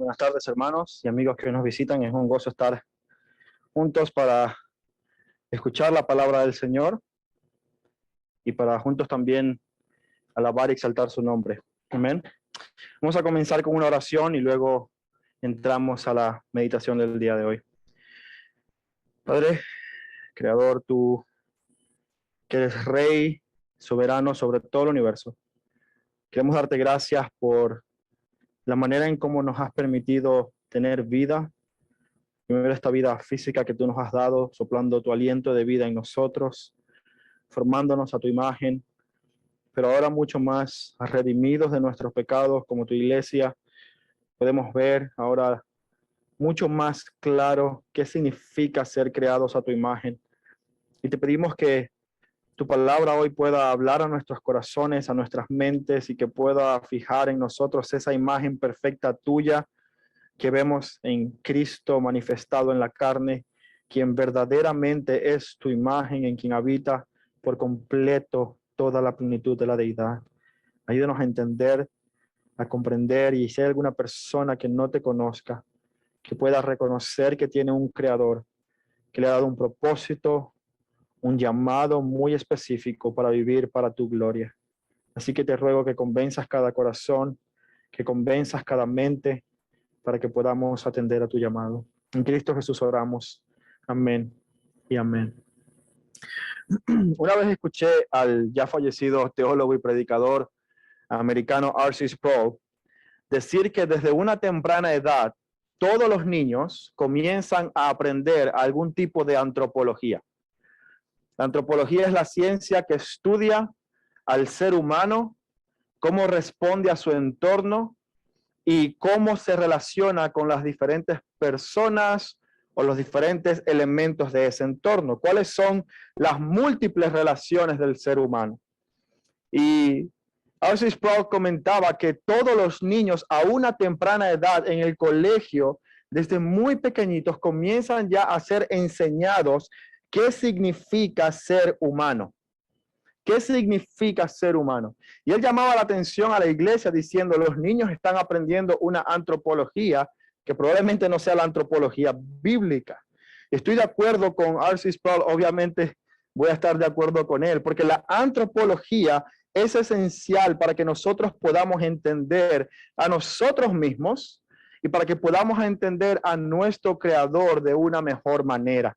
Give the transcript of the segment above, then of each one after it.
Buenas tardes, hermanos y amigos que nos visitan. Es un gozo estar juntos para escuchar la palabra del Señor y para juntos también alabar y exaltar su nombre. Amén. Vamos a comenzar con una oración y luego entramos a la meditación del día de hoy. Padre, Creador, tú que eres Rey, soberano sobre todo el universo, queremos darte gracias por la manera en cómo nos has permitido tener vida. Primero, esta vida física que tú nos has dado, soplando tu aliento de vida en nosotros, formándonos a tu imagen, pero ahora mucho más redimidos de nuestros pecados como tu iglesia, podemos ver ahora mucho más claro qué significa ser creados a tu imagen. Y te pedimos que tu palabra hoy pueda hablar a nuestros corazones, a nuestras mentes, y que pueda fijar en nosotros esa imagen perfecta tuya que vemos en Cristo manifestado en la carne, quien verdaderamente es tu imagen, en quien habita por completo toda la plenitud de la deidad. Ayúdanos a entender, a comprender, y si hay alguna persona que no te conozca, que pueda reconocer que tiene un creador, que le ha dado un propósito, un llamado muy específico para vivir para tu gloria. Así que te ruego que convenzas cada corazón, que convenzas cada mente, para que podamos atender a tu llamado. En Cristo Jesús oramos. Amén y amén. Una vez escuché al ya fallecido teólogo y predicador americano R.C. Sproul decir que desde una temprana edad todos los niños comienzan a aprender algún tipo de antropología. La antropología es la ciencia que estudia al ser humano, cómo responde a su entorno y cómo se relaciona con las diferentes personas o los diferentes elementos de ese entorno. ¿Cuáles son las múltiples relaciones del ser humano? Y R.C. Sproul comentaba que todos los niños a una temprana edad en el colegio, desde muy pequeñitos, comienzan ya a ser enseñados qué significa ser humano. ¿Qué significa ser humano? Y él llamaba la atención a la iglesia diciendo, los niños están aprendiendo una antropología que probablemente no sea la antropología bíblica. Estoy de acuerdo con R.C. Sproul, obviamente voy a estar de acuerdo con él, porque la antropología es esencial para que nosotros podamos entender a nosotros mismos y para que podamos entender a nuestro creador de una mejor manera.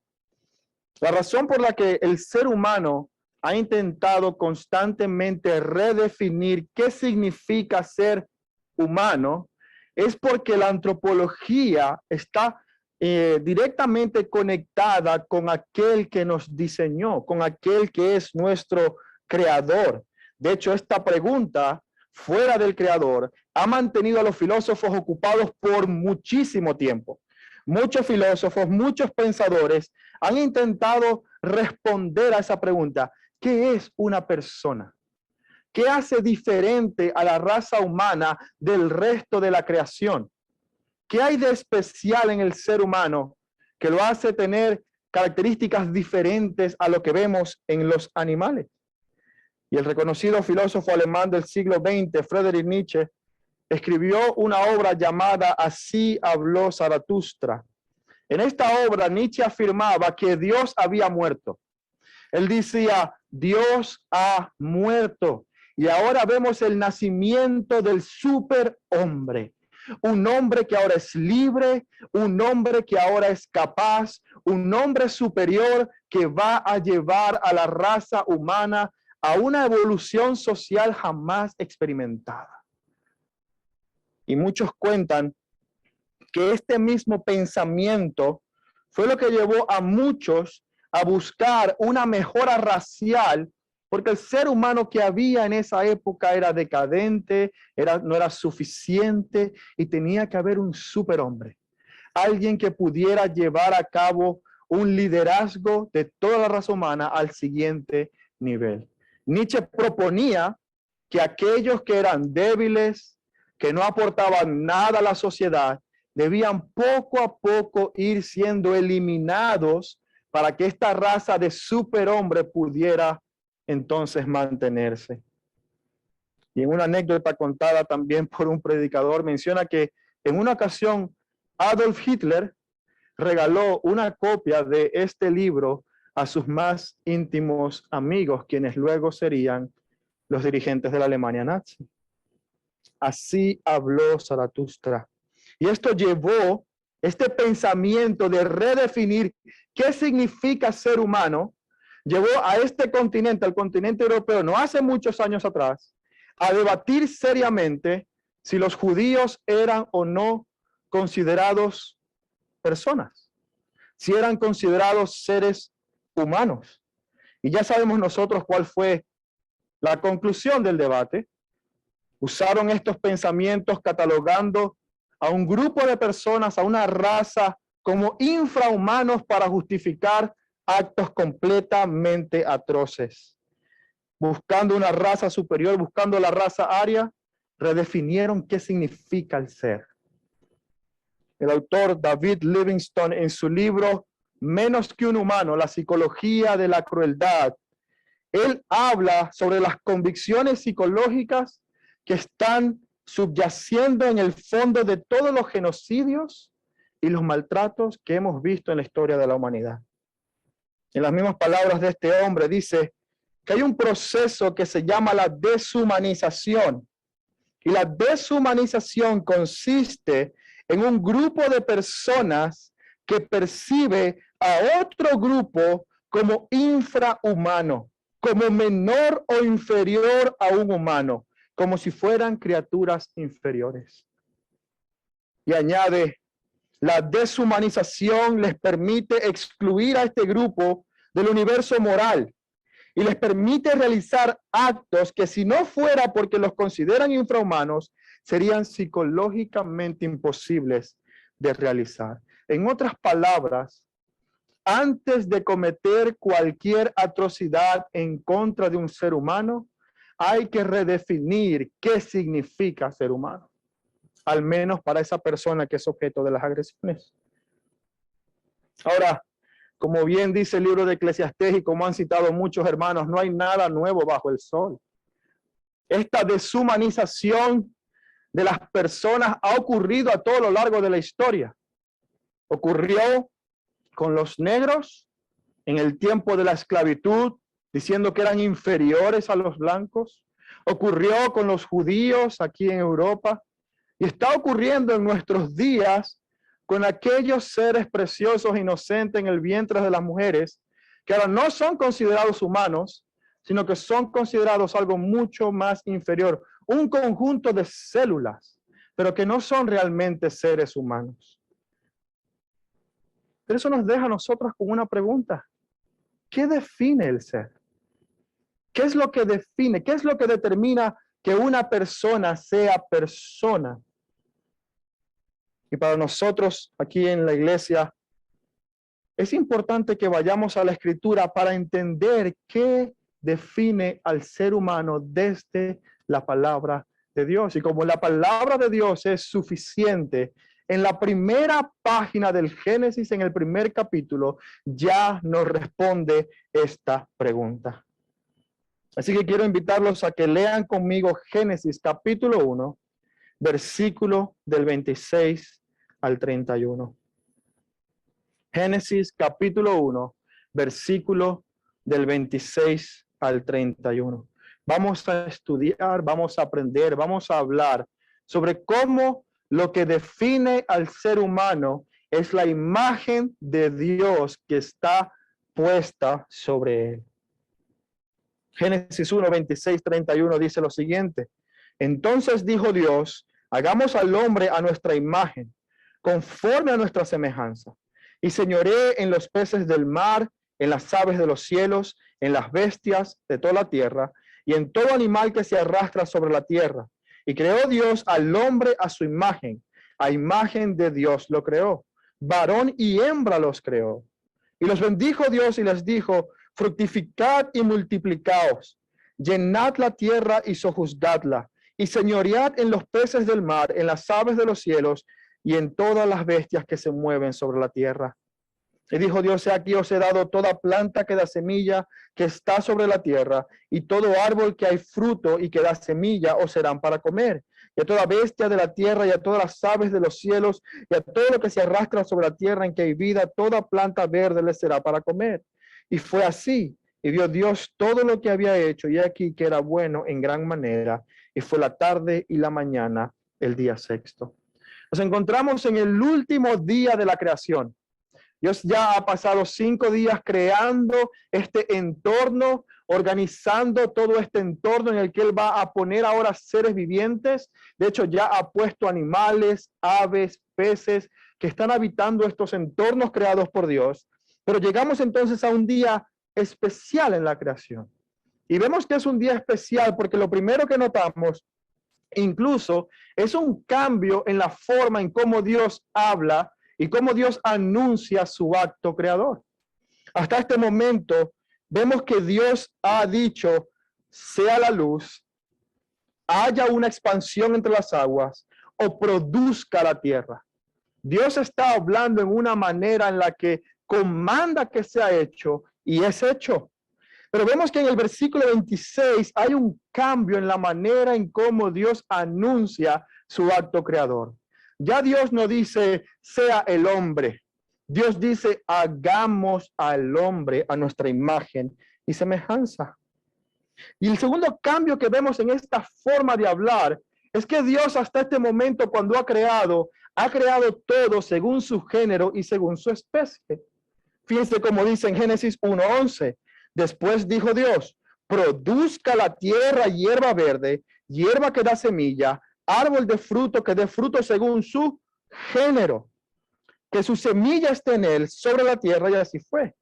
La razón por la que el ser humano ha intentado constantemente redefinir qué significa ser humano es porque la antropología está directamente conectada con aquel que nos diseñó, con aquel que es nuestro creador. De hecho, esta pregunta, fuera del creador, ha mantenido a los filósofos ocupados por muchísimo tiempo. Muchos filósofos, muchos pensadores han intentado responder a esa pregunta. ¿Qué es una persona? ¿Qué hace diferente a la raza humana del resto de la creación? ¿Qué hay de especial en el ser humano que lo hace tener características diferentes a lo que vemos en los animales? Y el reconocido filósofo alemán del siglo XX, Friedrich Nietzsche, escribió una obra llamada Así habló Zaratustra. En esta obra, Nietzsche afirmaba que Dios había muerto. Él decía, Dios ha muerto. Y ahora vemos el nacimiento del superhombre. Un hombre que ahora es libre, un hombre que ahora es capaz, un hombre superior que va a llevar a la raza humana a una evolución social jamás experimentada. Y muchos cuentan que este mismo pensamiento fue lo que llevó a muchos a buscar una mejora racial, porque el ser humano que había en esa época era decadente, no era suficiente, y tenía que haber un superhombre, alguien que pudiera llevar a cabo un liderazgo de toda la raza humana al siguiente nivel. Nietzsche proponía que aquellos que eran débiles, que no aportaban nada a la sociedad, debían poco a poco ir siendo eliminados para que esta raza de superhombre pudiera entonces mantenerse. Y en una anécdota contada también por un predicador, menciona que En una ocasión, Adolf Hitler regaló una copia de este libro a sus más íntimos amigos, quienes luego serían los dirigentes de la Alemania nazi. Así habló Zaratustra. Y esto llevó este pensamiento de redefinir qué significa ser humano, llevó a este continente, al continente europeo, no hace muchos años atrás, a debatir seriamente si los judíos eran o no considerados personas, si eran considerados seres humanos. Y ya sabemos nosotros cuál fue la conclusión del debate. Usaron estos pensamientos catalogando a un grupo de personas, a una raza, como infrahumanos para justificar actos completamente atroces. Buscando una raza superior, buscando la raza aria, redefinieron qué significa el ser. El autor David Livingstone, en su libro Menos que un humano, la psicología de la crueldad, él habla sobre las convicciones psicológicas que están subyaciendo en el fondo de todos los genocidios y los maltratos que hemos visto en la historia de la humanidad. En las mismas palabras de este hombre, dice que hay un proceso que se llama la deshumanización. Y la deshumanización consiste en un grupo de personas que percibe a otro grupo como infrahumano, como menor o inferior a un humano, como si fueran criaturas inferiores. Y añade, la deshumanización les permite excluir a este grupo del universo moral y les permite realizar actos que, si no fuera porque los consideran infrahumanos, serían psicológicamente imposibles de realizar. En otras palabras, antes de cometer cualquier atrocidad en contra de un ser humano, hay que redefinir qué significa ser humano, al menos para esa persona que es objeto de las agresiones. Ahora, como bien dice el libro de Eclesiastés y como han citado muchos hermanos, no hay nada nuevo bajo el sol. Esta deshumanización de las personas ha ocurrido a todo lo largo de la historia. Ocurrió con los negros en el tiempo de la esclavitud, diciendo que eran inferiores a los blancos. Ocurrió con los judíos aquí en Europa y está ocurriendo en nuestros días con aquellos seres preciosos, inocentes en el vientre de las mujeres, que ahora no son considerados humanos, sino que son considerados algo mucho más inferior, un conjunto de células, pero que no son realmente seres humanos. Pero eso nos deja a nosotros con una pregunta. ¿Qué define el ser? ¿Qué es lo que define? ¿Qué es lo que determina que una persona sea persona? Y para nosotros aquí en la iglesia, es importante que vayamos a la Escritura para entender qué define al ser humano desde la palabra de Dios. Y como la palabra de Dios es suficiente, en la primera página del Génesis, en el primer capítulo, ya nos responde esta pregunta. Así que quiero invitarlos a que lean conmigo Génesis capítulo 1, versículo del 26 al 31. Génesis capítulo 1, versículo del 26 al 31. Vamos a estudiar, vamos a aprender, vamos a hablar sobre cómo lo que define al ser humano es la imagen de Dios que está puesta sobre él. Génesis 1, 26, 31 dice lo siguiente. Entonces dijo Dios, hagamos al hombre a nuestra imagen, conforme a nuestra semejanza, y señoree en los peces del mar, en las aves de los cielos, en las bestias de toda la tierra, y en todo animal que se arrastra sobre la tierra. Y creó Dios al hombre a su imagen, a imagen de Dios lo creó, varón y hembra los creó. Y los bendijo Dios y les dijo, fructificad y multiplicaos, llenad la tierra y sojuzgadla, y señoread en los peces del mar, en las aves de los cielos, y en todas las bestias que se mueven sobre la tierra. Y dijo Dios, he aquí os he dado toda planta que da semilla que está sobre la tierra, y todo árbol que hay fruto y que da semilla os serán para comer. y a toda bestia de la tierra, y a todas las aves de los cielos, y a todo lo que se arrastra sobre la tierra en que hay vida, toda planta verde les será para comer. Y fue así, y vio Dios todo lo que había hecho, y aquí que era bueno en gran manera, y fue la tarde y la mañana, el día sexto. Nos encontramos en el último día de la creación. Dios ya ha pasado 5 días creando este entorno, organizando todo este entorno en el que Él va a poner ahora seres vivientes. De hecho, ya ha puesto animales, aves, peces que están habitando estos entornos creados por Dios. Pero llegamos entonces a un día especial en la creación. Y vemos que es un día especial porque lo primero que notamos incluso es un cambio en la forma en cómo Dios habla y cómo Dios anuncia su acto creador. Hasta este momento vemos que Dios ha dicho, sea la luz, haya una expansión entre las aguas o produzca la tierra. Dios está hablando en una manera en la que comanda que sea hecho y es hecho. Pero vemos que en el versículo 26 hay un cambio en la manera en cómo Dios anuncia su acto creador. Ya Dios no dice, sea el hombre. Dios dice, hagamos al hombre a nuestra imagen y semejanza. Y el segundo cambio que vemos en esta forma de hablar es que Dios hasta este momento, cuando ha creado todo según su género y según su especie. Fíjense cómo dice en Génesis 1:11. Después dijo Dios, produzca la tierra hierba verde, hierba que da semilla, árbol de fruto que dé fruto según su género, que su semilla esté en él sobre la tierra, y así fue.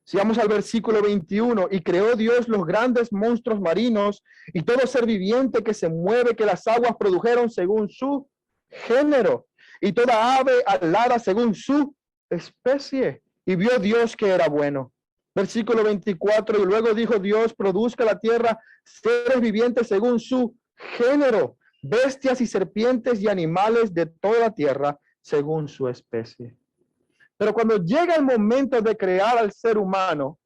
Si vamos al versículo 21, y creó Dios los grandes monstruos marinos y todo ser viviente que se mueve, que las aguas produjeron según su género, y toda ave alada según su especie. Y vio Dios que era bueno. Versículo 24, y luego dijo Dios, produzca la tierra seres vivientes según su género, bestias y serpientes y animales de toda la tierra según su especie. Pero cuando llega el momento de crear al ser humano,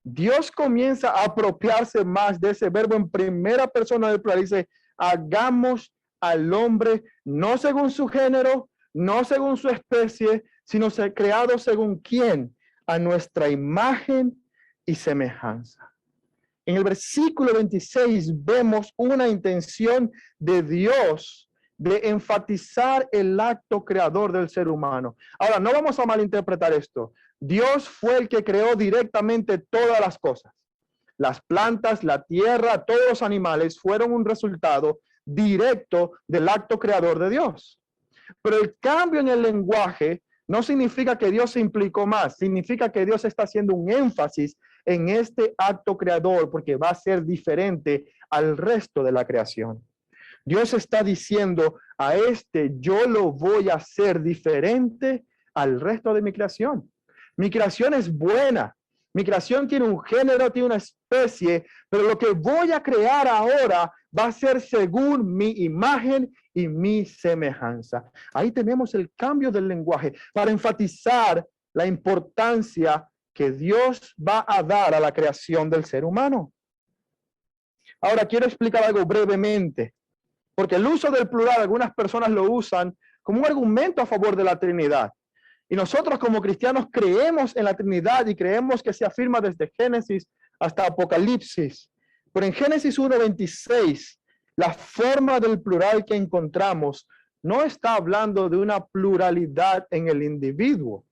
Dios comienza a apropiarse más de ese verbo en primera persona del plural. Dice, hagamos al hombre no según su género, no según su especie, sino creado según quién, a nuestra imagen y semejanza. En el versículo 26 vemos una intención de Dios de enfatizar el acto creador del ser humano. Ahora, no vamos a malinterpretar esto. Dios fue el que creó directamente todas las cosas. Las plantas, la tierra, todos los animales fueron un resultado directo del acto creador de Dios. Pero el cambio en el lenguaje no significa que Dios se implicó más, significa que Dios está haciendo un énfasis en este acto creador porque va a ser diferente al resto de la creación. Dios está diciendo a yo lo voy a hacer diferente al resto de mi creación. Mi creación es buena. Mi creación tiene un género, tiene una especie, pero lo que voy a crear ahora va a ser según mi imagen y mi semejanza. Ahí tenemos el cambio del lenguaje para enfatizar la importancia que Dios va a dar a la creación del ser humano. Ahora quiero explicar algo brevemente, porque el uso del plural, algunas personas lo usan como un argumento a favor de la Trinidad. Y nosotros como cristianos creemos en la Trinidad y creemos que se afirma desde Génesis hasta Apocalipsis. Pero en Génesis 1:26, la forma del plural que encontramos no está hablando de una pluralidad en el individuo.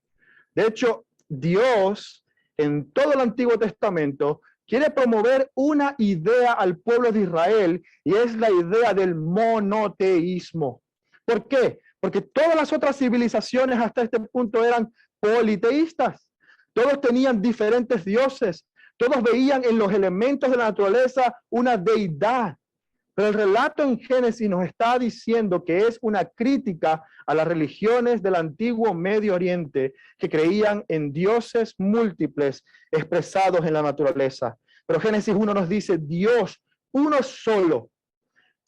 De hecho, Dios en todo el Antiguo Testamento quiere promover una idea al pueblo de Israel y es la idea del monoteísmo. ¿Por qué? Porque todas las otras civilizaciones hasta este punto eran politeístas. Todos tenían diferentes dioses. Todos veían en los elementos de la naturaleza una deidad. Pero el relato en Génesis nos está diciendo que es una crítica a las religiones del antiguo Medio Oriente que creían en dioses múltiples expresados en la naturaleza. Pero Génesis 1 nos dice, Dios, uno solo,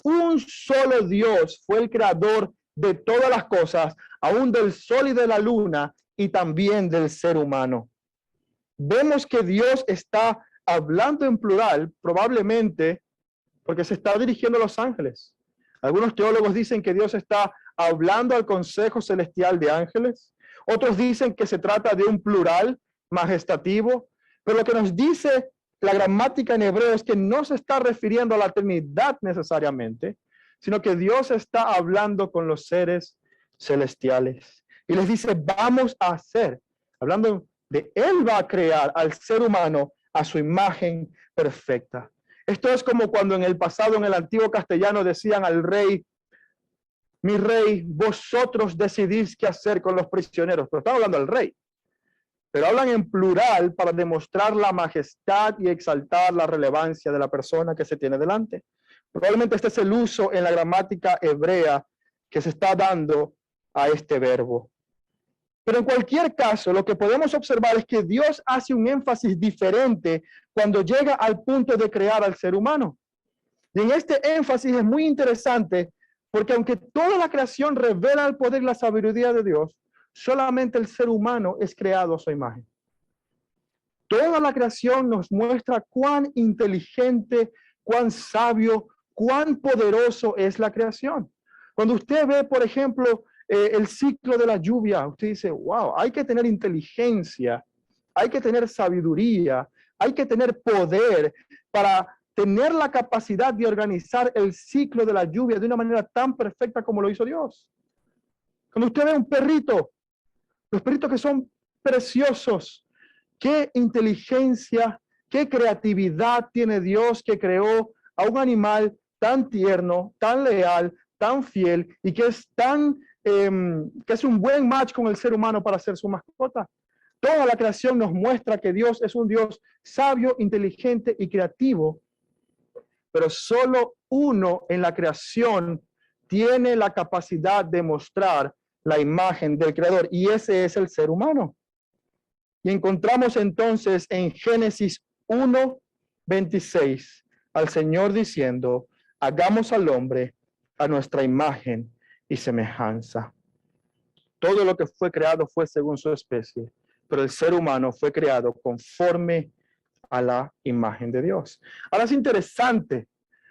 un solo Dios fue el creador de todas las cosas, aún del sol y de la luna y también del ser humano. Vemos que Dios está hablando en plural, probablemente porque se está dirigiendo a los ángeles. Algunos teólogos dicen que Dios está hablando al consejo celestial de ángeles. Otros dicen que se trata de un plural majestativo. Pero lo que nos dice la gramática en hebreo es que no se está refiriendo a la Trinidad necesariamente, sino que Dios está hablando con los seres celestiales. Y les dice, vamos a hacer, hablando de Él va a crear al ser humano a su imagen perfecta. Esto es como cuando en el pasado, en el antiguo castellano, decían al rey, mi rey, vosotros decidís qué hacer con los prisioneros. Pero están hablando al rey. Pero hablan en plural para demostrar la majestad y exaltar la relevancia de la persona que se tiene delante. Probablemente este es el uso en la gramática hebrea que se está dando a este verbo. Pero en cualquier caso, lo que podemos observar es que Dios hace un énfasis diferente cuando llega al punto de crear al ser humano. Y en este énfasis es muy interesante porque aunque toda la creación revela el poder y la sabiduría de Dios, solamente el ser humano es creado a su imagen. Toda la creación nos muestra cuán inteligente, cuán sabio, cuán poderoso es la creación. Cuando usted ve, por ejemplo, el ciclo de la lluvia, usted dice, wow, hay que tener inteligencia, hay que tener sabiduría, hay que tener poder para tener la capacidad de organizar el ciclo de la lluvia de una manera tan perfecta como lo hizo Dios. Cuando usted ve un perrito, los perritos que son preciosos, qué inteligencia, qué creatividad tiene Dios que creó a un animal tan tierno, tan leal, tan fiel y que es que es un buen match con el ser humano para ser su mascota. Toda la creación nos muestra que Dios es un Dios sabio, inteligente y creativo, pero solo uno en la creación tiene la capacidad de mostrar la imagen del Creador, y ese es el ser humano. Y encontramos entonces en Génesis 1:26 al Señor diciendo, hagamos al hombre a nuestra imagen y semejanza. Todo lo que fue creado fue según su especie, pero el ser humano fue creado conforme a la imagen de Dios. Ahora es interesante,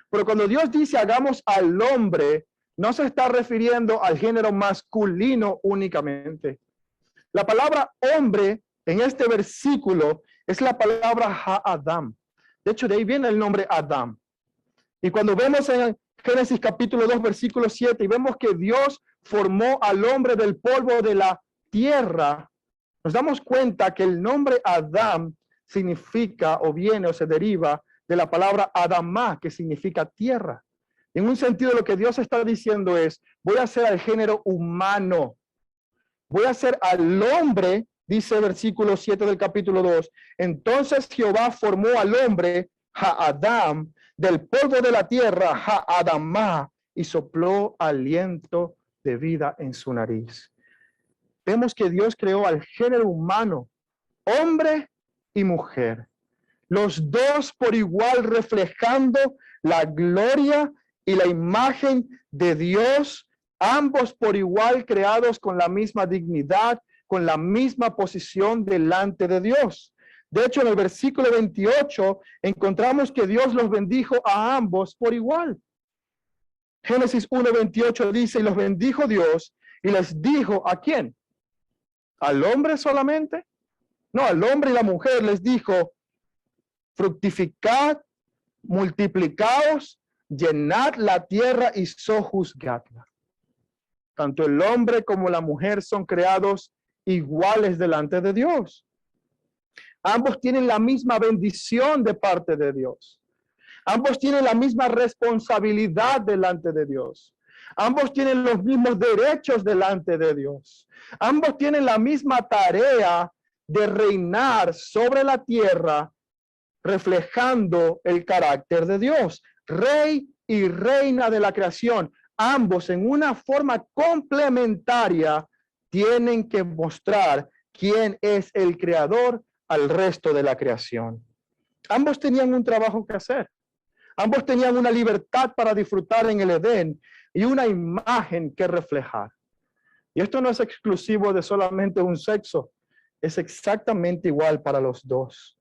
pero cuando Dios dice hagamos al hombre, no se está refiriendo al género masculino únicamente. La palabra hombre en este versículo es la palabra ha-Adam. De hecho, de ahí viene el nombre Adam. Y cuando vemos en Génesis capítulo 2, versículo 7, y vemos que Dios formó al hombre del polvo de la tierra, nos damos cuenta que el nombre Adam significa o viene o se deriva de la palabra Adamá, que significa tierra. En un sentido, lo que Dios está diciendo es, voy a hacer al género humano, voy a hacer al hombre, dice el versículo 7 del capítulo 2, entonces Jehová formó al hombre, ha-Adam, del polvo de la tierra, ha-Adamá, y sopló aliento de vida en su nariz. Vemos que Dios creó al género humano, hombre y mujer, los dos por igual reflejando la gloria y la imagen de Dios, ambos por igual creados con la misma dignidad, con la misma posición delante de Dios. De hecho, en el versículo 28 encontramos que Dios los bendijo a ambos por igual. Génesis 1:28 dice, y los bendijo Dios y les dijo, ¿a quién? ¿Al hombre solamente? No, al hombre y la mujer les dijo, fructificad, multiplicaos, llenad la tierra y sojuzgadla. Tanto el hombre como la mujer son creados iguales delante de Dios. Ambos tienen la misma bendición de parte de Dios. Ambos tienen la misma responsabilidad delante de Dios. Ambos tienen los mismos derechos delante de Dios. Ambos tienen la misma tarea de reinar sobre la tierra, reflejando el carácter de Dios. Rey y reina de la creación, ambos en una forma complementaria tienen que mostrar quién es el creador al resto de la creación. Ambos tenían un trabajo que hacer. Ambos tenían una libertad para disfrutar en el Edén y una imagen que reflejar. Y esto no es exclusivo de solamente un sexo, es exactamente igual para los dos.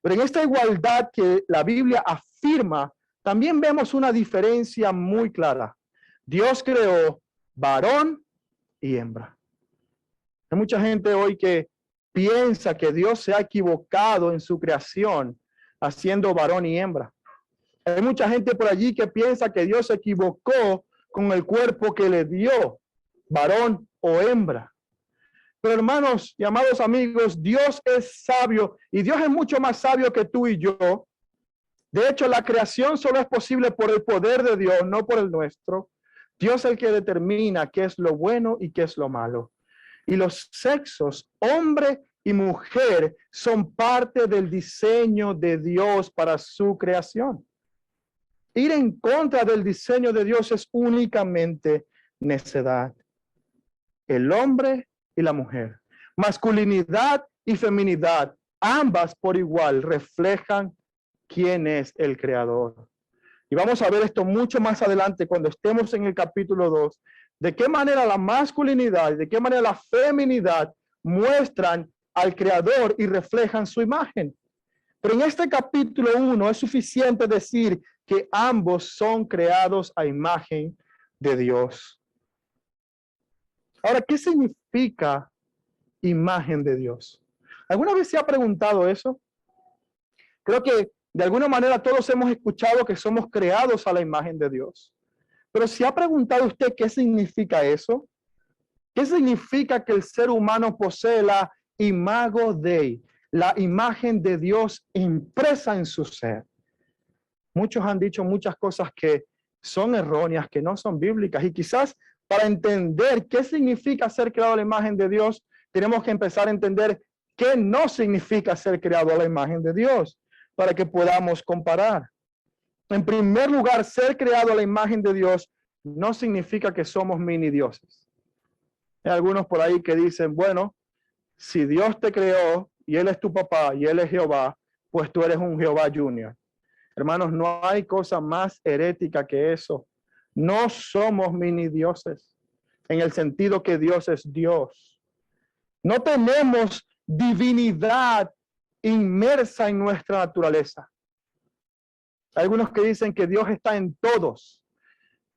Pero en esta igualdad que la Biblia afirma, también vemos una diferencia muy clara. Dios creó varón y hembra. Hay mucha gente hoy que piensa que Dios se ha equivocado en su creación, haciendo varón y hembra. Hay mucha gente por allí que piensa que Dios se equivocó con el cuerpo que le dio, varón o hembra. Pero hermanos y amados amigos, Dios es sabio y Dios es mucho más sabio que tú y yo. De hecho, la creación solo es posible por el poder de Dios, no por el nuestro. Dios es el que determina qué es lo bueno y qué es lo malo. Y los sexos, hombre y mujer, son parte del diseño de Dios para su creación. Ir en contra del diseño de Dios es únicamente necedad. El hombre y la mujer, masculinidad y feminidad, ambas por igual reflejan quién es el creador. Y vamos a ver esto mucho más adelante cuando estemos en el capítulo 2, de qué manera la masculinidad y de qué manera la feminidad muestran al creador y reflejan su imagen. Pero en este capítulo 1 es suficiente decir que ambos son creados a imagen de Dios. Ahora, ¿qué significa imagen de Dios? ¿Alguna vez se ha preguntado eso? Creo que de alguna manera todos hemos escuchado que somos creados a la imagen de Dios. Pero ¿se ha preguntado usted qué significa eso? ¿Qué significa que el ser humano posee la imago Dei, la imagen de Dios impresa en su ser? Muchos han dicho muchas cosas que son erróneas, que no son bíblicas, y quizás para entender qué significa ser creado a la imagen de Dios, tenemos que empezar a entender qué no significa ser creado a la imagen de Dios, para que podamos comparar. En primer lugar, ser creado a la imagen de Dios no significa que somos mini dioses. Hay algunos por ahí que dicen, bueno, si Dios te creó y Él es tu papá y Él es Jehová, pues tú eres un Jehová Junior. Hermanos, no hay cosa más herética que eso. No somos mini dioses en el sentido que Dios es Dios. No tenemos divinidad inmersa en nuestra naturaleza. Hay algunos que dicen que Dios está en todos.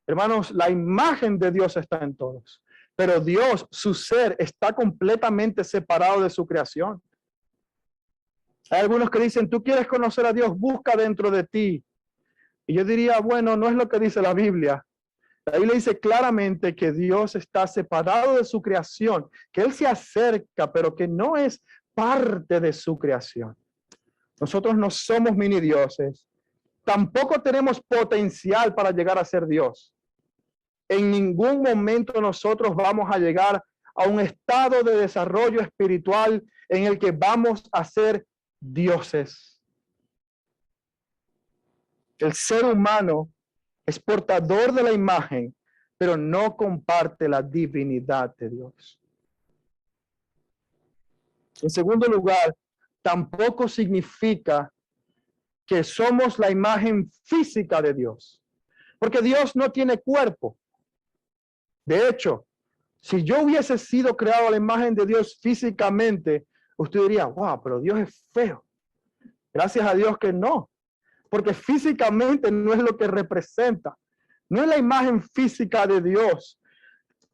Hermanos, la imagen de Dios está en todos. Pero Dios, su ser, está completamente separado de su creación. Hay algunos que dicen, tú quieres conocer a Dios, busca dentro de ti. Y yo diría, bueno, no es lo que dice la Biblia. La Biblia dice claramente que Dios está separado de su creación, que Él se acerca, pero que no es parte de su creación. Nosotros no somos mini dioses. Tampoco tenemos potencial para llegar a ser Dios. En ningún momento nosotros vamos a llegar a un estado de desarrollo espiritual en el que vamos a ser dioses. El ser humano es portador de la imagen, pero no comparte la divinidad de Dios. En segundo lugar, tampoco significa que somos la imagen física de Dios, porque Dios no tiene cuerpo. De hecho, si yo hubiese sido creado a la imagen de Dios físicamente, usted diría, wow, pero Dios es feo. Gracias a Dios que no, porque físicamente no es lo que representa. No es la imagen física de Dios.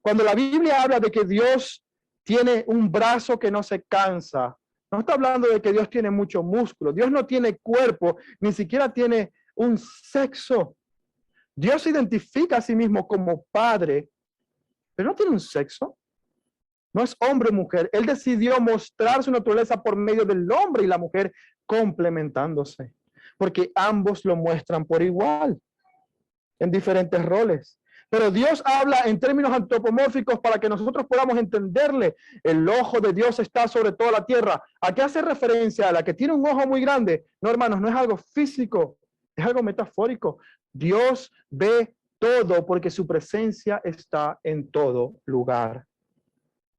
Cuando la Biblia habla de que Dios tiene un brazo que no se cansa, no está hablando de que Dios tiene mucho músculo. Dios no tiene cuerpo, ni siquiera tiene un sexo. Dios se identifica a sí mismo como padre, pero no tiene un sexo. No es hombre o mujer. Él decidió mostrar su naturaleza por medio del hombre y la mujer complementándose, porque ambos lo muestran por igual, en diferentes roles. Pero Dios habla en términos antropomórficos para que nosotros podamos entenderle. El ojo de Dios está sobre toda la tierra. ¿A qué hace referencia? ¿A la que tiene un ojo muy grande? No, hermanos, no es algo físico, es algo metafórico. Dios ve todo porque su presencia está en todo lugar.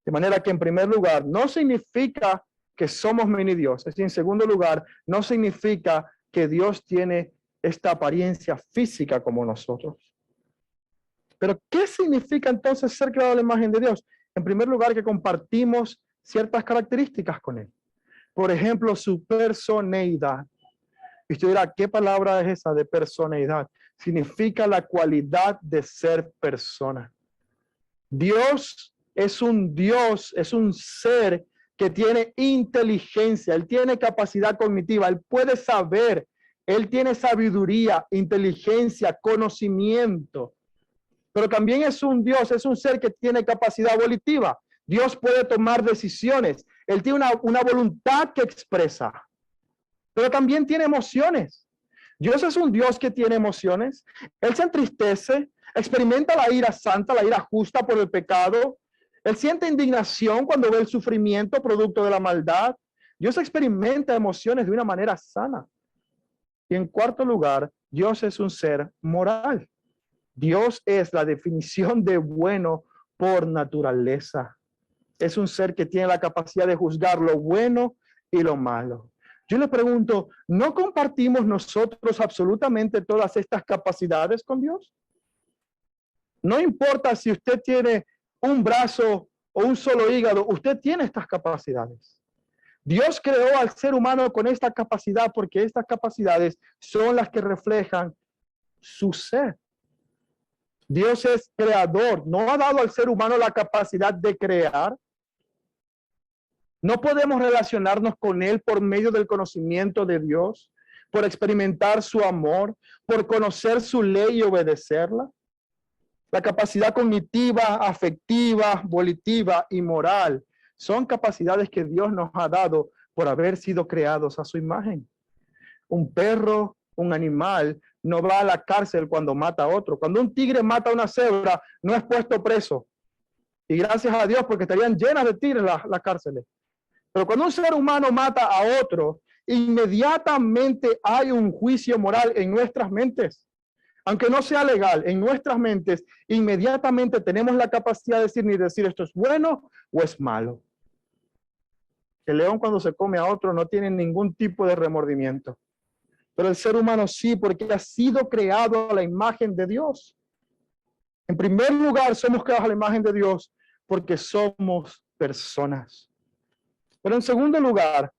De manera que en primer lugar, no significa que somos mini dioses. Y en segundo lugar, no significa que Dios tiene esta apariencia física como nosotros. Pero ¿qué significa entonces ser creado a la imagen de Dios? En primer lugar, que compartimos ciertas características con Él. Por ejemplo, su personalidad. Y usted dirá, ¿qué palabra es esa de personalidad? significa la cualidad de ser persona. Dios, es un ser que tiene inteligencia, Él tiene capacidad cognitiva, Él puede saber, Él tiene sabiduría, inteligencia, conocimiento. Pero también es un Dios, es un ser que tiene capacidad volitiva. Dios puede tomar decisiones. Él tiene una voluntad que expresa, pero también tiene emociones. Dios es un Dios que tiene emociones. Él se entristece, experimenta la ira santa, la ira justa por el pecado. Él siente indignación cuando ve el sufrimiento producto de la maldad. Dios experimenta emociones de una manera sana. Y en cuarto lugar, Dios es un ser moral. Dios es la definición de bueno por naturaleza. Es un ser que tiene la capacidad de juzgar lo bueno y lo malo. Yo le pregunto, ¿no compartimos nosotros absolutamente todas estas capacidades con Dios? No importa si usted tiene un brazo o un solo hígado, usted tiene estas capacidades. Dios creó al ser humano con esta capacidad porque estas capacidades son las que reflejan su ser. Dios es creador, no ha dado al ser humano la capacidad de crear. No podemos relacionarnos con Él por medio del conocimiento de Dios, por experimentar su amor, por conocer su ley y obedecerla. La capacidad cognitiva, afectiva, volitiva y moral son capacidades que Dios nos ha dado por haber sido creados a su imagen. Un perro, un animal, no va a la cárcel cuando mata a otro. Cuando un tigre mata a una cebra, no es puesto preso. Y gracias a Dios, porque estarían llenas de tigres las cárceles. Pero cuando un ser humano mata a otro, inmediatamente hay un juicio moral en nuestras mentes. Aunque no sea legal, en nuestras mentes, inmediatamente tenemos la capacidad de decir esto es bueno o es malo. El león cuando se come a otro no tiene ningún tipo de remordimiento. Pero el ser humano sí, porque ha sido creado a la imagen de Dios. En primer lugar, somos creados a la imagen de Dios porque somos personas. Pero en segundo lugar,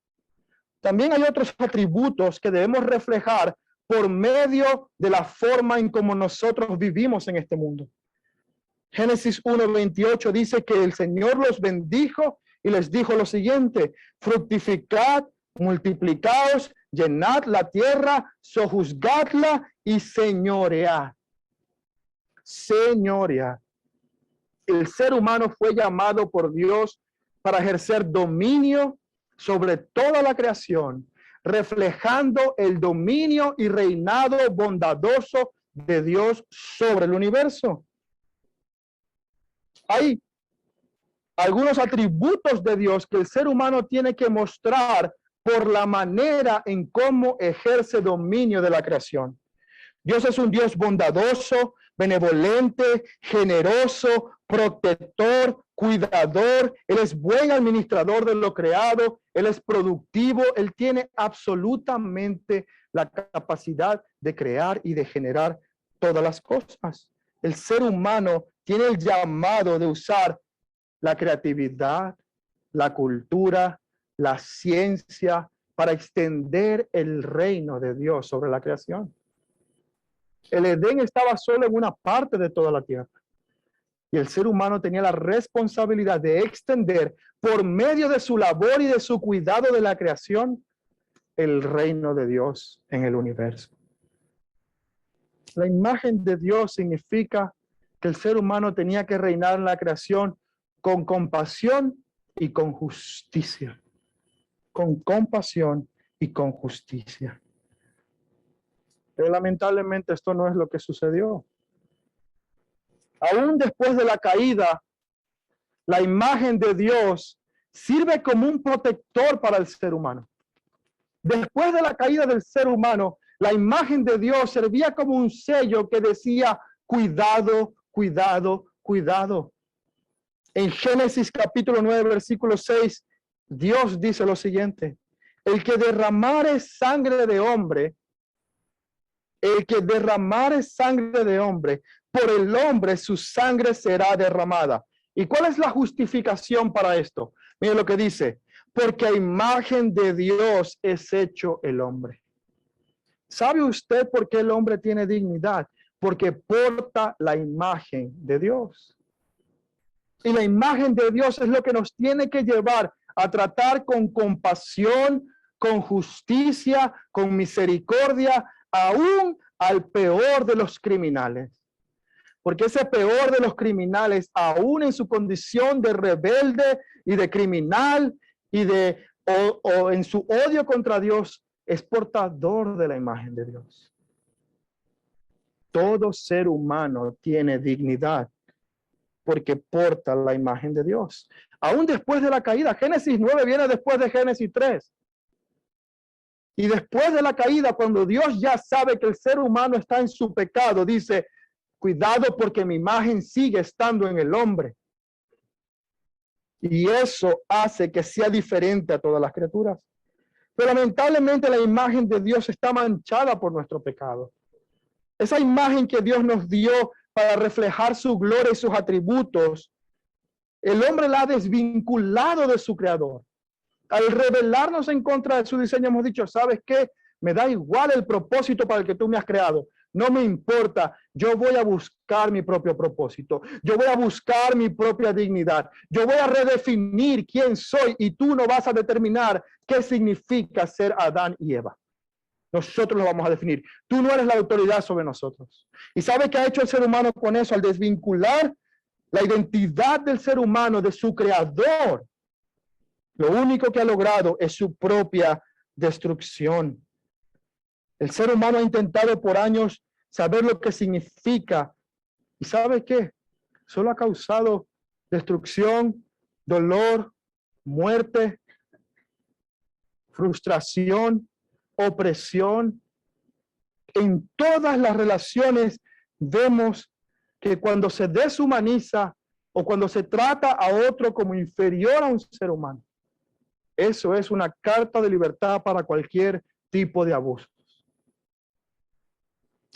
también hay otros atributos que debemos reflejar por medio de la forma en cómo nosotros vivimos en este mundo. Génesis 1:28 dice que el Señor los bendijo y les dijo lo siguiente: fructificad, multiplicaos, llenad la tierra, sojuzgadla y señoread. Señoread. El ser humano fue llamado por Dios para ejercer dominio sobre toda la creación, reflejando el dominio y reinado bondadoso de Dios sobre el universo. Hay algunos atributos de Dios que el ser humano tiene que mostrar por la manera en cómo ejerce dominio de la creación. Dios es un Dios bondadoso, benevolente, generoso, protector, cuidador. Él es buen administrador de lo creado. Él es productivo. Él tiene absolutamente la capacidad de crear y de generar todas las cosas. El ser humano tiene el llamado de usar la creatividad, la cultura, la ciencia para extender el reino de Dios sobre la creación. El Edén estaba solo en una parte de toda la tierra. Y el ser humano tenía la responsabilidad de extender por medio de su labor y de su cuidado de la creación el reino de Dios en el universo. La imagen de Dios significa que el ser humano tenía que reinar en la creación con compasión y con justicia. Con compasión y con justicia. Pero lamentablemente esto no es lo que sucedió. Aún después de la caída, la imagen de Dios sirve como un protector para el ser humano. Después de la caída del ser humano, la imagen de Dios servía como un sello que decía, cuidado, cuidado, cuidado. En Génesis capítulo 9, versículo 6, Dios dice lo siguiente: el que derramare sangre de hombre, por el hombre su sangre será derramada. ¿Y cuál es la justificación para esto? Mira lo que dice: porque a imagen de Dios es hecho el hombre. ¿Sabe usted por qué el hombre tiene dignidad? Porque porta la imagen de Dios. Y la imagen de Dios es lo que nos tiene que llevar a tratar con compasión, con justicia, con misericordia, aún al peor de los criminales. Porque ese peor de los criminales, aún en su condición de rebelde y de criminal y o en su odio contra Dios, es portador de la imagen de Dios. Todo ser humano tiene dignidad porque porta la imagen de Dios. Aún después de la caída, Génesis 9 viene después de Génesis 3. Y después de la caída, cuando Dios ya sabe que el ser humano está en su pecado, dice, cuidado porque mi imagen sigue estando en el hombre. Y eso hace que sea diferente a todas las criaturas. Pero lamentablemente la imagen de Dios está manchada por nuestro pecado. Esa imagen que Dios nos dio para reflejar su gloria y sus atributos, el hombre la ha desvinculado de su creador. Al rebelarnos en contra de su diseño, hemos dicho, ¿sabes qué? Me da igual el propósito para el que tú me has creado. No me importa. Yo voy a buscar mi propio propósito. Yo voy a buscar mi propia dignidad. Yo voy a redefinir quién soy y tú no vas a determinar qué significa ser Adán y Eva. Nosotros lo vamos a definir. Tú no eres la autoridad sobre nosotros. ¿Y sabe qué ha hecho el ser humano con eso? Al desvincular la identidad del ser humano de su creador, lo único que ha logrado es su propia destrucción. El ser humano ha intentado por años saber lo que significa. ¿Y sabe qué? Solo ha causado destrucción, dolor, muerte, frustración, opresión. En todas las relaciones vemos que cuando se deshumaniza o cuando se trata a otro como inferior a un ser humano, eso es una carta de libertad para cualquier tipo de abuso.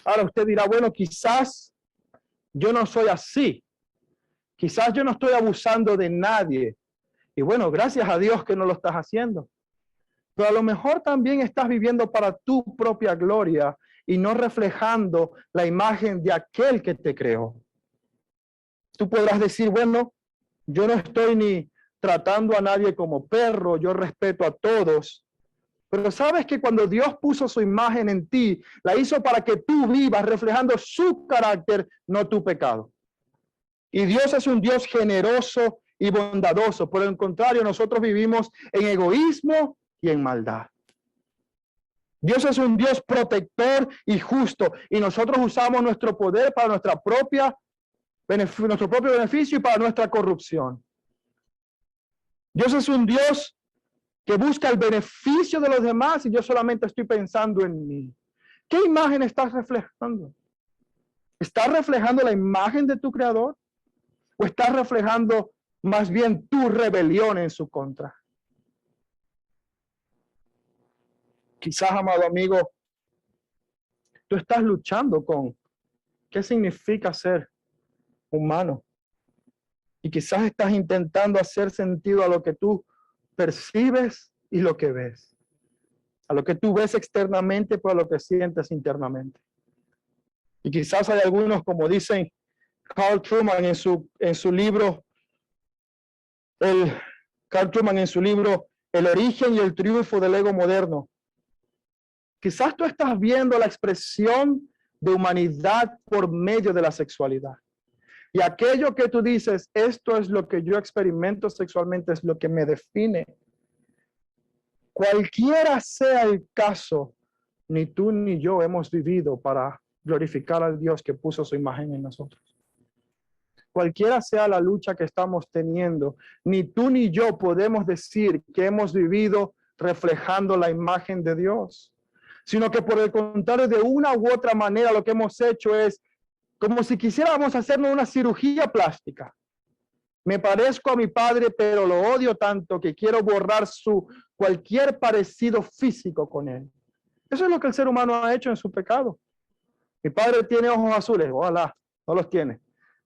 Ahora usted dirá, bueno, quizás yo no soy así. Quizás yo no estoy abusando de nadie. Y bueno, gracias a Dios que no lo estás haciendo. Pero a lo mejor también estás viviendo para tu propia gloria y no reflejando la imagen de aquel que te creó. Tú podrás decir, bueno, yo no estoy ni tratando a nadie como perro, yo respeto a todos. Pero sabes que cuando Dios puso su imagen en ti, la hizo para que tú vivas reflejando su carácter, no tu pecado. Y Dios es un Dios generoso y bondadoso. Por el contrario, nosotros vivimos en egoísmo y en maldad. Dios es un Dios protector y justo. Y nosotros usamos nuestro poder para nuestro propio beneficio y para nuestra corrupción. Dios es un Dios que busca el beneficio de los demás y yo solamente estoy pensando en mí. ¿Qué imagen estás reflejando? ¿Estás reflejando la imagen de tu creador? ¿O estás reflejando más bien tu rebelión en su contra? Quizás, amado amigo, tú estás luchando con qué significa ser humano. Y quizás estás intentando hacer sentido a lo que tú percibes y lo que ves. A lo que tú ves externamente, pero a lo que sientes internamente. Y quizás hay algunos, como dicen Carl Truman en su libro, El origen y el triunfo del ego moderno. Quizás tú estás viendo la expresión de humanidad por medio de la sexualidad. Y aquello que tú dices, esto es lo que yo experimento sexualmente, es lo que me define. Cualquiera sea el caso, ni tú ni yo hemos vivido para glorificar al Dios que puso su imagen en nosotros. Cualquiera sea la lucha que estamos teniendo, ni tú ni yo podemos decir que hemos vivido reflejando la imagen de Dios, sino que por el contrario, de una u otra manera, lo que hemos hecho es como si quisiéramos hacernos una cirugía plástica. Me parezco a mi padre, pero lo odio tanto que quiero borrar cualquier parecido físico con él. Eso es lo que el ser humano ha hecho en su pecado. Mi padre tiene ojos azules, ojalá, no los tiene.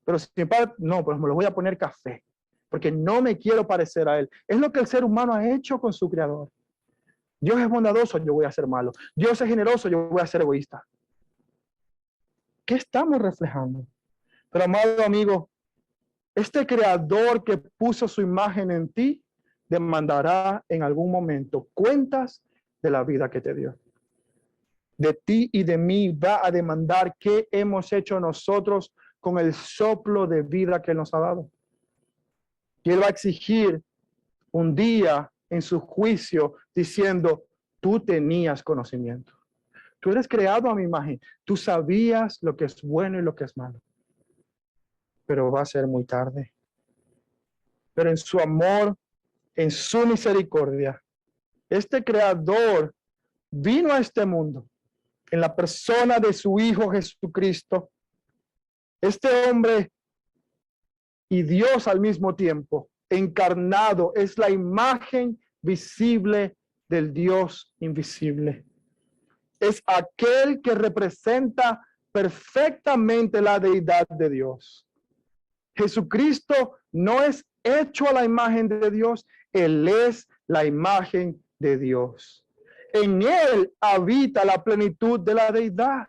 Pero si mi padre, no, pues me los voy a poner café, porque no me quiero parecer a él. Es lo que el ser humano ha hecho con su creador. Dios es bondadoso, yo voy a ser malo. Dios es generoso, yo voy a ser egoísta. ¿Qué estamos reflejando? Pero amado amigo, este creador que puso su imagen en ti, demandará en algún momento cuentas de la vida que te dio. De ti y de mí va a demandar qué hemos hecho nosotros con el soplo de vida que nos ha dado. Y Él va a exigir un día en su juicio diciendo, tú tenías conocimiento. Tú eres creado a mi imagen. Tú sabías lo que es bueno y lo que es malo. Pero va a ser muy tarde. Pero en su amor, en su misericordia, este creador vino a este mundo en la persona de su Hijo Jesucristo. Este hombre y Dios al mismo tiempo, encarnado, es la imagen visible del Dios invisible. Es aquel que representa perfectamente la deidad de Dios. Jesucristo no es hecho a la imagen de Dios, Él es la imagen de Dios. En Él habita la plenitud de la deidad.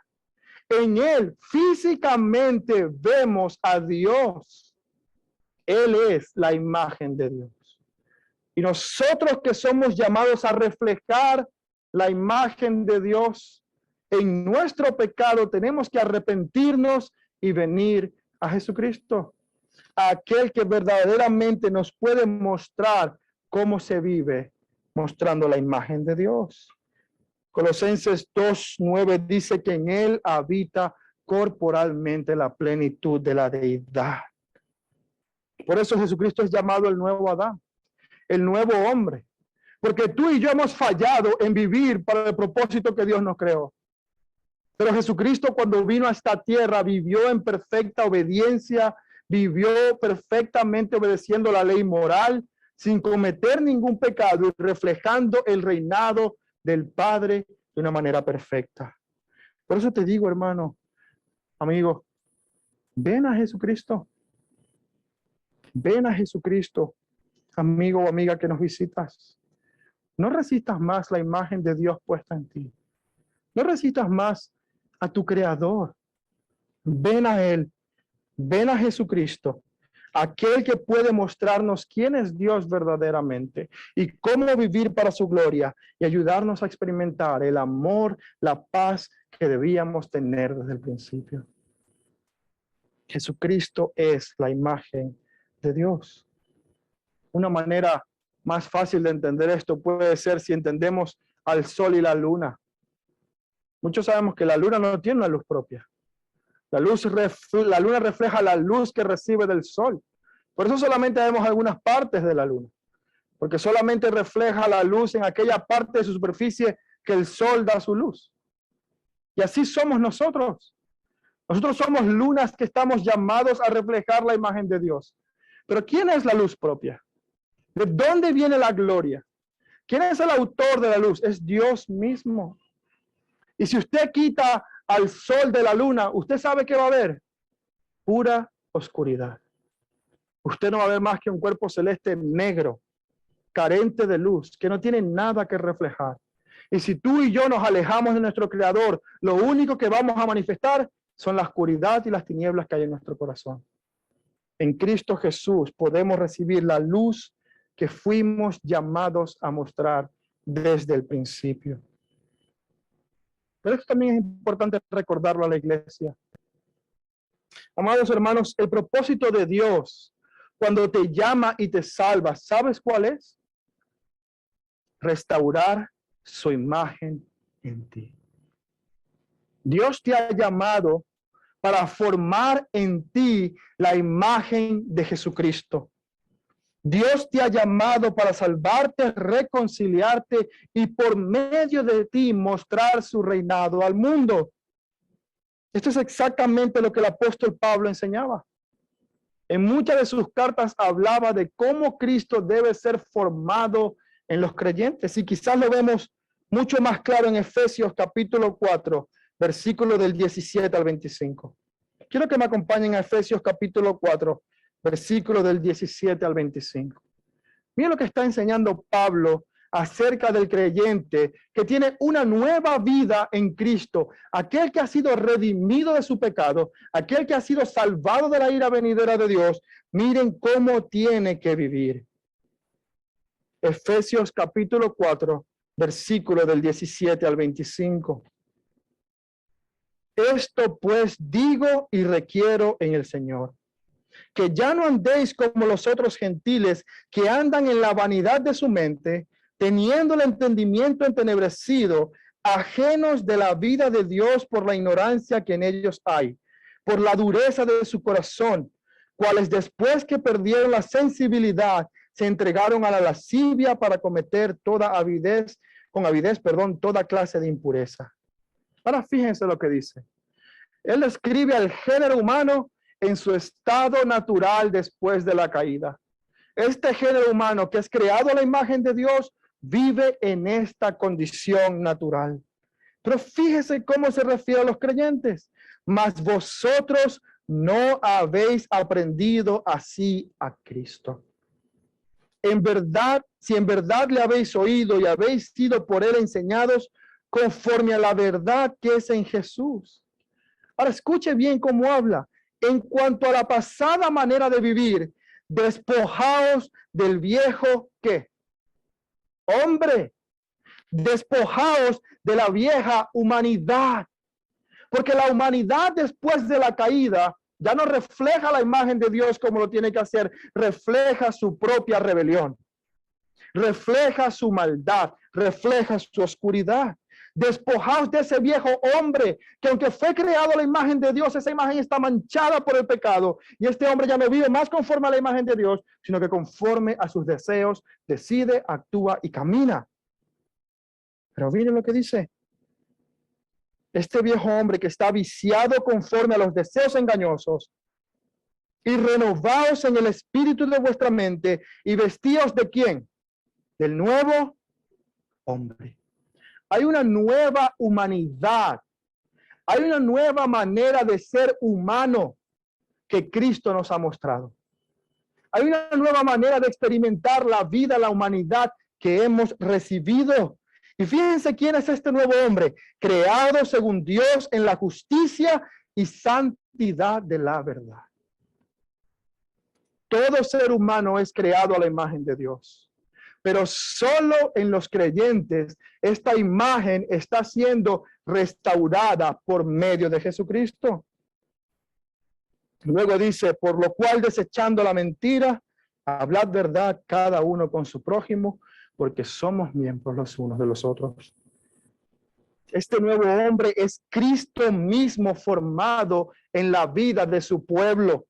En Él físicamente vemos a Dios. Él es la imagen de Dios. Y nosotros que somos llamados a reflejar la imagen de Dios, en nuestro pecado tenemos que arrepentirnos y venir a Jesucristo, a aquel que verdaderamente nos puede mostrar cómo se vive mostrando la imagen de Dios. Colosenses 2:9 dice que en Él habita corporalmente la plenitud de la deidad. Por eso Jesucristo es llamado el nuevo Adán, el nuevo hombre. Porque tú y yo hemos fallado en vivir para el propósito que Dios nos creó. Pero Jesucristo, cuando vino a esta tierra, vivió en perfecta obediencia, vivió perfectamente obedeciendo la ley moral, sin cometer ningún pecado y reflejando el reinado del Padre de una manera perfecta. Por eso te digo, hermano, amigo, ven a Jesucristo. Ven a Jesucristo, amigo o amiga que nos visitas. No resistas más la imagen de Dios puesta en ti. No resistas más a tu Creador. Ven a Él. Ven a Jesucristo, aquel que puede mostrarnos quién es Dios verdaderamente y cómo vivir para su gloria y ayudarnos a experimentar el amor, la paz que debíamos tener desde el principio. Jesucristo es la imagen de Dios. Una manera más fácil de entender esto puede ser si entendemos al sol y la luna. Muchos sabemos que la luna no tiene una luz propia. La luna refleja la luz que recibe del sol. Por eso solamente vemos algunas partes de la luna, porque solamente refleja la luz en aquella parte de su superficie que el sol da su luz. Y así somos nosotros. Nosotros somos lunas que estamos llamados a reflejar la imagen de Dios. Pero ¿quién es la luz propia? ¿De dónde viene la gloria? ¿Quién es el autor de la luz? Es Dios mismo. Y si usted quita al sol de la luna, ¿usted sabe qué va a haber? Pura oscuridad. Usted no va a ver más que un cuerpo celeste negro, carente de luz, que no tiene nada que reflejar. Y si tú y yo nos alejamos de nuestro Creador, lo único que vamos a manifestar son la oscuridad y las tinieblas que hay en nuestro corazón. En Cristo Jesús podemos recibir la luz que fuimos llamados a mostrar desde el principio. Pero esto también es importante recordarlo a la iglesia. Amados hermanos, el propósito de Dios cuando te llama y te salva, ¿sabes cuál es? Restaurar su imagen en ti. Dios te ha llamado para formar en ti la imagen de Jesucristo. Dios te ha llamado para salvarte, reconciliarte y por medio de ti mostrar su reinado al mundo. Esto es exactamente lo que el apóstol Pablo enseñaba. En muchas de sus cartas hablaba de cómo Cristo debe ser formado en los creyentes. Y quizás lo vemos mucho más claro en Efesios capítulo 4, versículo del 17 al 25. Quiero que me acompañen a Efesios capítulo 4, versículo del 17 al 25. Mira lo que está enseñando Pablo acerca del creyente que tiene una nueva vida en Cristo, aquel que ha sido redimido de su pecado, aquel que ha sido salvado de la ira venidera de Dios. Miren cómo tiene que vivir. Efesios capítulo 4, versículo del 17 al 25. Esto pues digo y requiero en el Señor, que ya no andéis como los otros gentiles que andan en la vanidad de su mente, teniendo el entendimiento entenebrecido, ajenos de la vida de Dios por la ignorancia que en ellos hay, por la dureza de su corazón, cuales después que perdieron la sensibilidad, se entregaron a la lascivia para cometer toda clase de impureza. Ahora fíjense lo que dice. Él describe al género humano en su estado natural después de la caída. Este género humano que es creado a la imagen de Dios vive en esta condición natural. Pero fíjese cómo se refiere a los creyentes. Mas vosotros no habéis aprendido así a Cristo. En verdad, si en verdad le habéis oído y habéis sido por él enseñados conforme a la verdad que es en Jesús. Ahora escuche bien cómo habla. En cuanto a la pasada manera de vivir, despojaos del viejo ¿qué? Hombre. Despojaos de la vieja humanidad. Porque la humanidad después de la caída ya no refleja la imagen de Dios como lo tiene que hacer. Refleja su propia rebelión. Refleja su maldad. Refleja su oscuridad. Despojaos de ese viejo hombre que aunque fue creado a la imagen de Dios, esa imagen está manchada por el pecado. Y este hombre ya no vive más conforme a la imagen de Dios, sino que conforme a sus deseos, decide, actúa y camina. Pero miren lo que dice. Este viejo hombre que está viciado conforme a los deseos engañosos, y renovaos en el espíritu de vuestra mente, y vestíos ¿de quién? Del nuevo hombre. Hay una nueva humanidad. Hay una nueva manera de ser humano que Cristo nos ha mostrado. Hay una nueva manera de experimentar la vida, la humanidad que hemos recibido. Y fíjense quién es este nuevo hombre, creado según Dios en la justicia y santidad de la verdad. Todo ser humano es creado a la imagen de Dios. Pero solo en los creyentes esta imagen está siendo restaurada por medio de Jesucristo. Luego dice, por lo cual desechando la mentira, hablad verdad cada uno con su prójimo, porque somos miembros los unos de los otros. Este nuevo hombre es Cristo mismo formado en la vida de su pueblo.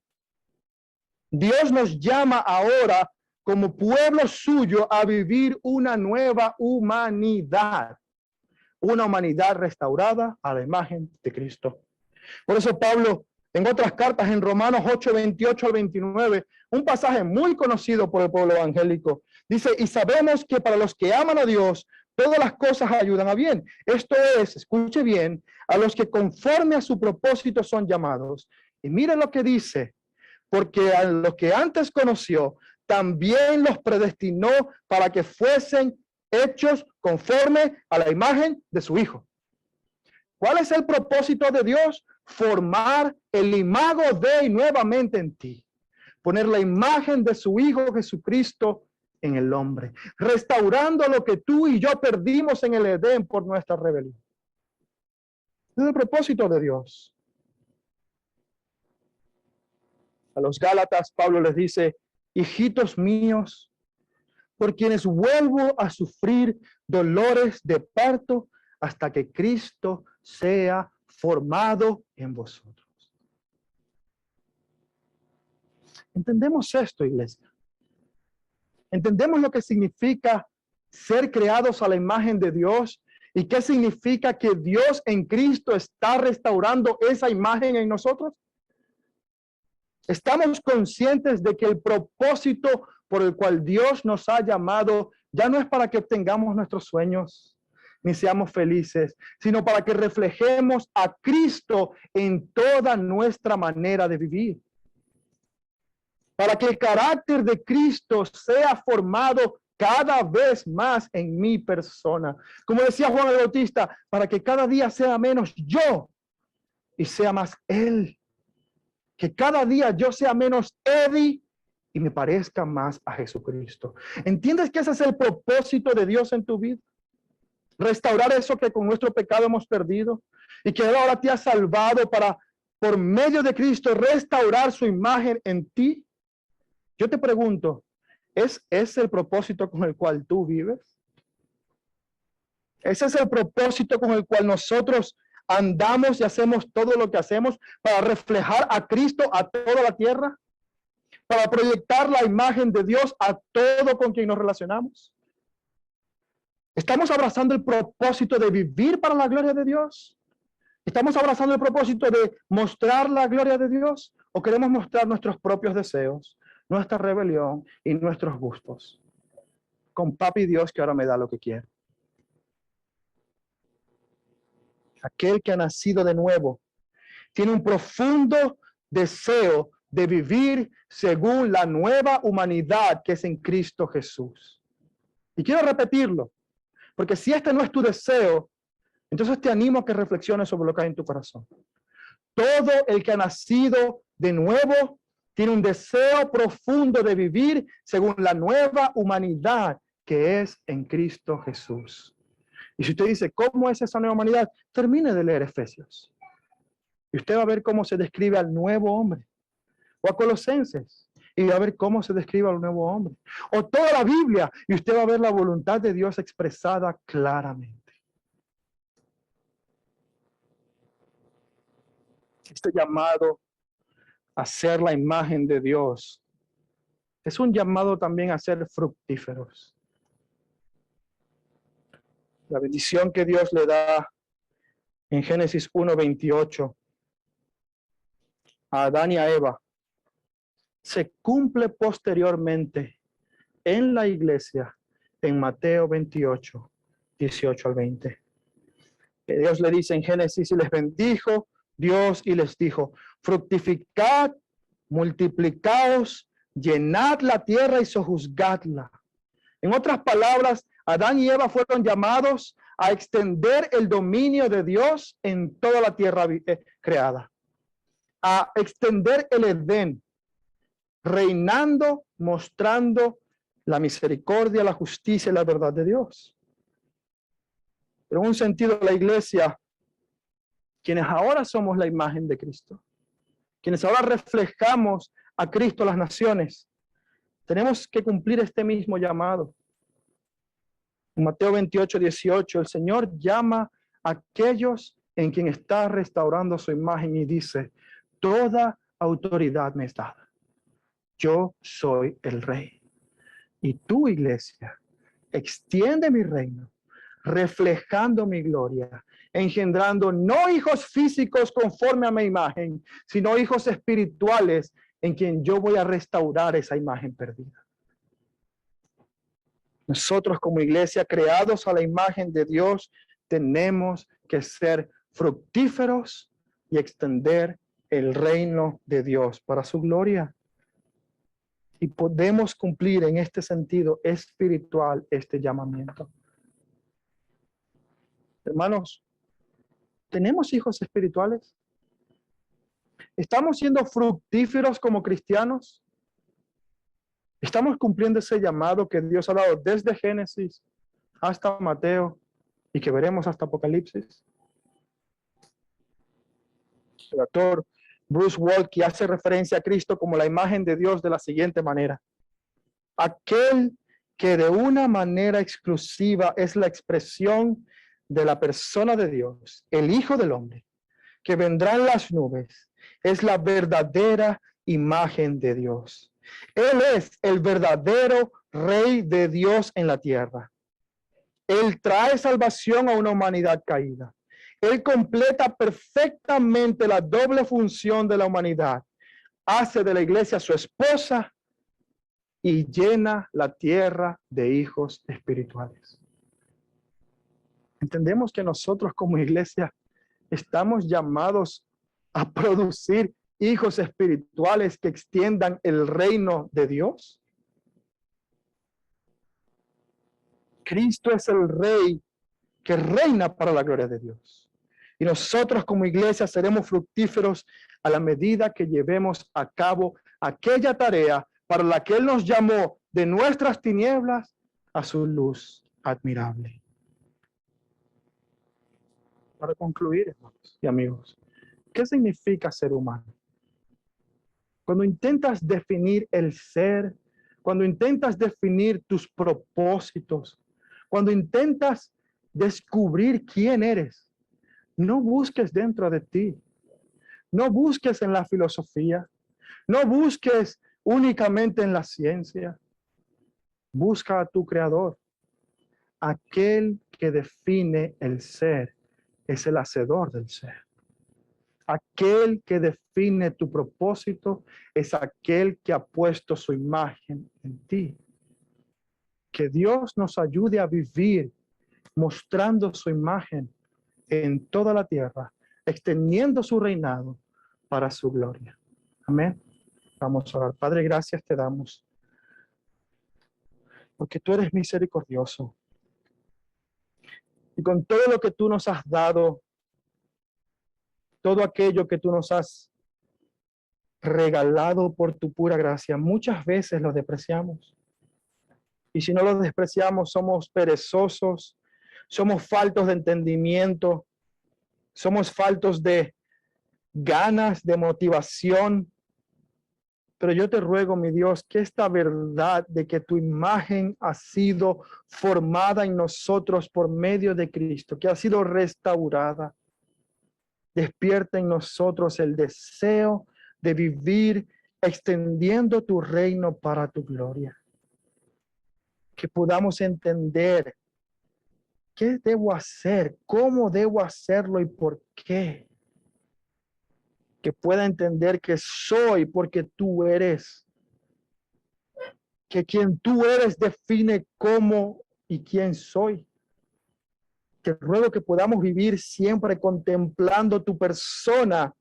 Dios nos llama ahora como pueblo suyo a vivir una nueva humanidad. Una humanidad restaurada a la imagen de Cristo. Por eso Pablo, en otras cartas, en Romanos 8, 28 al 29, un pasaje muy conocido por el pueblo evangélico, dice, y sabemos que para los que aman a Dios, todas las cosas ayudan a bien. Esto es, escuche bien, a los que conforme a su propósito son llamados. Y miren lo que dice, porque a los que antes conoció, también los predestinó para que fuesen hechos conforme a la imagen de su Hijo. ¿Cuál es el propósito de Dios? Formar el imago de y nuevamente en ti. Poner la imagen de su Hijo Jesucristo en el hombre. Restaurando lo que tú y yo perdimos en el Edén por nuestra rebelión. Ese es el propósito de Dios. A los Gálatas, Pablo les dice, hijitos míos, por quienes vuelvo a sufrir dolores de parto hasta que Cristo sea formado en vosotros. ¿Entendemos esto, iglesia? ¿Entendemos lo que significa ser creados a la imagen de Dios? ¿Y qué significa que Dios en Cristo está restaurando esa imagen en nosotros? Estamos conscientes de que el propósito por el cual Dios nos ha llamado ya no es para que obtengamos nuestros sueños ni seamos felices, sino para que reflejemos a Cristo en toda nuestra manera de vivir. Para que el carácter de Cristo sea formado cada vez más en mi persona. Como decía Juan el Bautista, para que cada día sea menos yo y sea más Él. Que cada día yo sea menos Eddie y me parezca más a Jesucristo. ¿Entiendes que ese es el propósito de Dios en tu vida? Restaurar eso que con nuestro pecado hemos perdido y que Él ahora te ha salvado para, por medio de Cristo, restaurar su imagen en ti. Yo te pregunto, ¿es ese el propósito con el cual tú vives? Ese es el propósito con el cual nosotros andamos y hacemos todo lo que hacemos para reflejar a Cristo a toda la tierra, para proyectar la imagen de Dios a todo con quien nos relacionamos. ¿Estamos abrazando el propósito de vivir para la gloria de Dios? ¿Estamos abrazando el propósito de mostrar la gloria de Dios? ¿O queremos mostrar nuestros propios deseos, nuestra rebelión y nuestros gustos? Con papi Dios que ahora me da lo que quiere. Aquel que ha nacido de nuevo tiene un profundo deseo de vivir según la nueva humanidad que es en Cristo Jesús. Y quiero repetirlo, porque si este no es tu deseo, entonces te animo a que reflexiones sobre lo que hay en tu corazón. Todo el que ha nacido de nuevo tiene un deseo profundo de vivir según la nueva humanidad que es en Cristo Jesús. Y si usted dice, ¿cómo es esa nueva humanidad? Termine de leer Efesios. Y usted va a ver cómo se describe al nuevo hombre. O a Colosenses. Y va a ver cómo se describe al nuevo hombre. O toda la Biblia. Y usted va a ver la voluntad de Dios expresada claramente. Este llamado a ser la imagen de Dios es un llamado también a ser fructíferos. La bendición que Dios le da en Génesis 1:28 a Adán y a Eva se cumple posteriormente en la iglesia en Mateo 28:18-20. Que Dios le dice en Génesis y les bendijo Dios y les dijo: fructificad, multiplicaos, llenad la tierra y sojuzgadla. En otras palabras, Adán y Eva fueron llamados a extender el dominio de Dios en toda la tierra creada, a extender el Edén, reinando, mostrando la misericordia, la justicia y la verdad de Dios. Pero en un sentido, la iglesia, quienes ahora somos la imagen de Cristo, quienes ahora reflejamos a Cristo a las naciones, tenemos que cumplir este mismo llamado. En Mateo 28:18, el Señor llama a aquellos en quien está restaurando su imagen y dice: toda autoridad me es dada. Yo soy el Rey. Y tu iglesia extiende mi reino, reflejando mi gloria, engendrando no hijos físicos conforme a mi imagen, sino hijos espirituales en quien yo voy a restaurar esa imagen perdida. Nosotros como iglesia, creados a la imagen de Dios, tenemos que ser fructíferos y extender el reino de Dios para su gloria. Y podemos cumplir en este sentido espiritual este llamamiento. Hermanos, ¿tenemos hijos espirituales? ¿Estamos siendo fructíferos como cristianos? ¿Estamos cumpliendo ese llamado que Dios ha dado desde Génesis hasta Mateo y que veremos hasta Apocalipsis? El autor Bruce Waltke hace referencia a Cristo como la imagen de Dios de la siguiente manera: aquel que de una manera exclusiva es la expresión de la persona de Dios, el Hijo del Hombre, que vendrá en las nubes, es la verdadera imagen de Dios. Él es el verdadero Rey de Dios en la tierra. Él trae salvación a una humanidad caída. Él completa perfectamente la doble función de la humanidad. Hace de la iglesia su esposa y llena la tierra de hijos espirituales. Entendemos que nosotros como iglesia estamos llamados a producir hijos espirituales que extiendan el reino de Dios. Cristo es el Rey que reina para la gloria de Dios. Y nosotros como iglesia seremos fructíferos a la medida que llevemos a cabo aquella tarea para la que Él nos llamó de nuestras tinieblas a su luz admirable. Para concluir, hermanos y amigos, ¿qué significa ser humano? Cuando intentas definir el ser, cuando intentas definir tus propósitos, cuando intentas descubrir quién eres, no busques dentro de ti, no busques en la filosofía, no busques únicamente en la ciencia. Busca a tu creador. Aquel que define el ser es el hacedor del ser. Aquel que define tu propósito es aquel que ha puesto su imagen en ti. Que Dios nos ayude a vivir mostrando su imagen en toda la tierra, extendiendo su reinado para su gloria. Amén. Vamos a orar. Padre, gracias te damos, porque tú eres misericordioso. Y con todo lo que tú nos has dado, todo aquello que tú nos has regalado por tu pura gracia, muchas veces lo despreciamos. Y si no lo despreciamos, somos perezosos, somos faltos de entendimiento, somos faltos de ganas, de motivación. Pero yo te ruego, mi Dios, que esta verdad de que tu imagen ha sido formada en nosotros por medio de Cristo, que ha sido restaurada, despierta en nosotros el deseo de vivir extendiendo tu reino para tu gloria. Que podamos entender qué debo hacer, cómo debo hacerlo y por qué. Que pueda entender que soy porque tú eres. Que quien tú eres define cómo y quién soy. Te ruego que podamos vivir siempre contemplando tu persona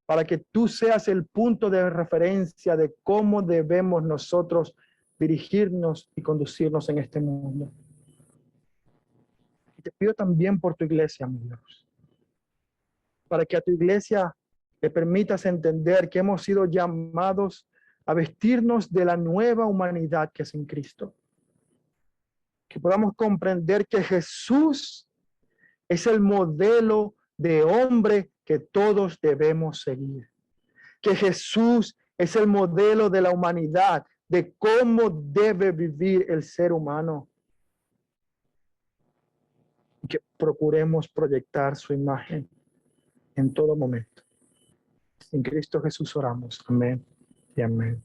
para que tú seas el punto de referencia de cómo debemos nosotros dirigirnos y conducirnos en este mundo. Y te pido también por tu iglesia, mi Dios, para que a tu iglesia le permitas entender que hemos sido llamados a vestirnos de la nueva humanidad que es en Cristo. Que podamos comprender que Jesús es el modelo de hombre que todos debemos seguir. Que Jesús es el modelo de la humanidad, de cómo debe vivir el ser humano. Que procuremos proyectar su imagen en todo momento. En Cristo Jesús oramos. Amén y amén.